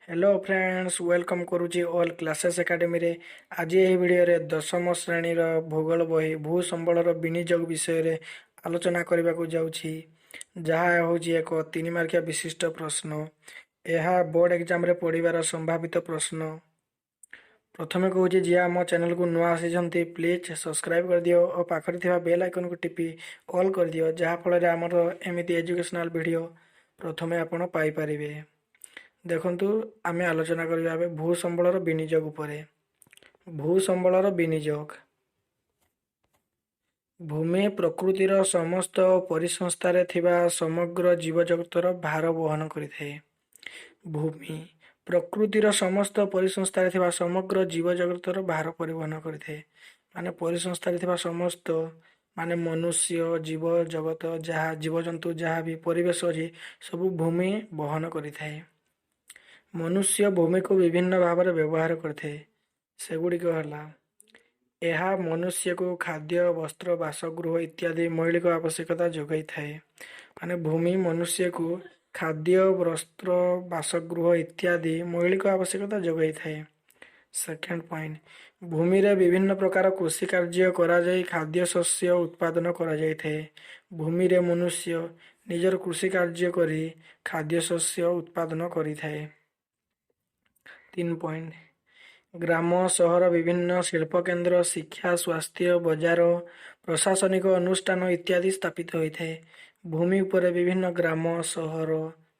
Hello friends welcome करुच्ची all classes academy रे। आज यह वीडियो रे दशम श्रेणी भूगोल बही भूसंबलर विनियोग विषय रे आलोचना करने को जाऊँगी। जहाँ होची एक 3 मार्किया विशिष्ट प्रश्न। यह बोर्ड एग्जाम रे पढ़िबार संभावित प्रश्न। प्रथमे कहूँ जी आम चैनल को नुआ आसी प्लीज सब्सक्राइब कर दियो और पाखरे थिबा बेल आइकन को टिपी ऑल कर दियो, जहाँ फल आमर एमती एजुकेशनल वीडियो प्रथमे आपण पाई परिबे। देखंतु आमे आलोचना करिबा भूसंबलर विनियोग उपरे। भूसंबलर विनियोग भूमि प्रकृतिर समस्त परिसंस्थारे थिबा समग्र जीवजगतर भार वहन करिथाए। भूमि प्रकृतिर समस्त परिसंस्थारे थिबा समग्र जीवजगतर भार परिवहन करिथाए। माने परिसंस्थारे थिबा समस्त माने मनुष्य जीव जगत जहाँ जीवजंतु जहाँ भी परिवेश अछि सब भूमि वहन करिथाए। मनुष्य भूमि को विभिन्न भाव में व्यवहार करते सेगुड़िक है मनुष्य को खाद्य वस्त्र बासगृह इत्यादि मौलिक आवश्यकता जोगाई थाए। माने भूमि मनुष्य को खाद्य वस्त्र बासगृह इत्यादि मौलिक आवश्यकता जोगाई थाए। सेकेंड पॉइंट, भूमि रे विभिन्न प्रकार कृषि कार्य करा जाय खाद्य शस्य उत्पादन करा जाय थाए। भूमि रे मनुष्य निजर कृषि कार्य करी खाद्य शस्य उत्पादन करी थाए। 3 पॉइंट, ग्राम सहर विभिन्न शिल्प केन्द्र शिक्षा स्वास्थ्य बजार प्रशासनिक अनुष्ठान इत्यादि स्थापित होता है। भूमि उपर विभिन्न ग्राम सहर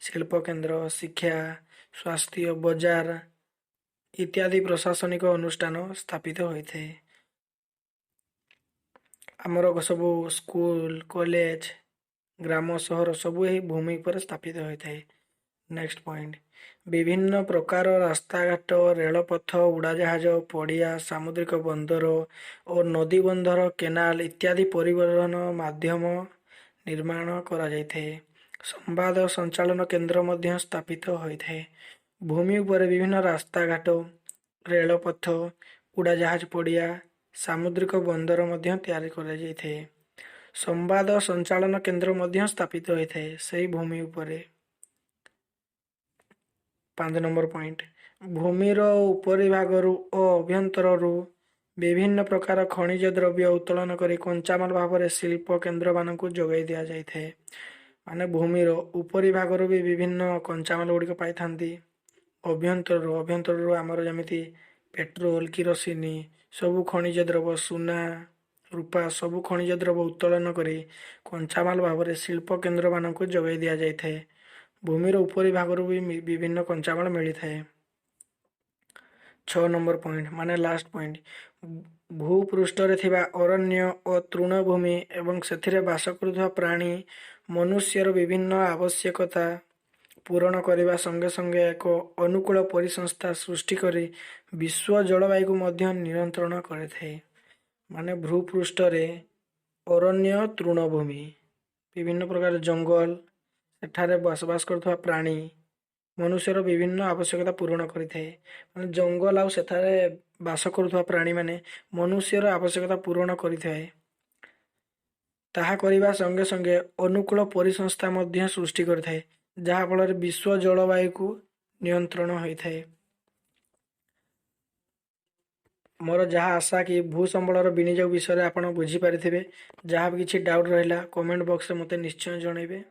शिल्प केन्द्र शिक्षा स्वास्थ्य बजार इत्यादि प्रशासनिक अनुष्ठान स्थापित होता है। आमर सबू स्कूल कॉलेज ग्राम सहर सबू यही भूमि पर स्थापित होता है। नेक्स्ट पॉइंट, विभिन्न प्रकार रास्ताघाट रेलपथ उड़ाजाहाज पड़िया सामुद्रिक बंदर और नदी बंदर केनाल इत्यादि परिवहन माध्यम निर्माण करा जायथाए। संवाद संचालन केन्द्र मध्य स्थापित होता है। भूमि उपर विभिन्न रास्ताघाट रेलपथ उड़ाजाहाज पड़िया सामुद्रिक बंदर मध्य तैयारी करा जायथाए। संवाद संचालन केन्द्र मध्य स्थापित होता है सही भूमि उपरे। 5 नंबर पॉइंट, भूमिर उपरी भागरु और अभ्यंतररु विभिन्न प्रकार खनिज द्रव्य उत्तोलन करी कंचामाल भाव में शिल्प केन्द्र मानक जोगाई दिया जाए। माने भूमिर उपरी भागरु भी विभिन्न कंचामाल गुड़िक पाई थांती। अभ्यंतररु आमर जमिति पेट्रोल किरोसिन सबु खनिज द्रव्य सुना रूपा सबु खनिज द्रव्य उत्तोलन करी कंचामाल भाव में शिल्प केन्द्र मानक जोगाई दिया जाए। भूमिर उपरी भागरु भी विभिन्न कंचामाल मिली थाए। 6 नंबर पॉइंट माने लास्ट पॉइंट, भूपृष्ठ रे थिबा अरण्य और तृणभूमि एवं सेथिरे बास करुवा प्राणी मनुष्यर विभिन्न आवश्यकता पूरण करने संगे संगे एक अनुकूल परिसंस्था सृष्टि करी विश्व जलवायु को मध्य नियंत्रण करे थाए। माने भूपृष्ठ रे अरण्य तृणभूमि विभिन्न प्रकार जंगल सेठारे बसवास करुवा प्राणी मनुष्यर विभिन्न आवश्यकता पूरण करें। जंगल आउ सेठारे बास करुवा प्राणी माने मनुष्यर आवश्यकता पूरण करें। ताहा करिबा संगे संगे अनुकूल परिसंस्था मध्य सृष्टि करें जहाँ फल विश्व जलवायु को नियंत्रण होता है। मोर जहाँ आशा कि भूसंबलर विनियोग विषय आप बुझीपारे। जहाँ भी किसी डाउट रहा कमेंट बॉक्स में मत निश्चय जनइबे।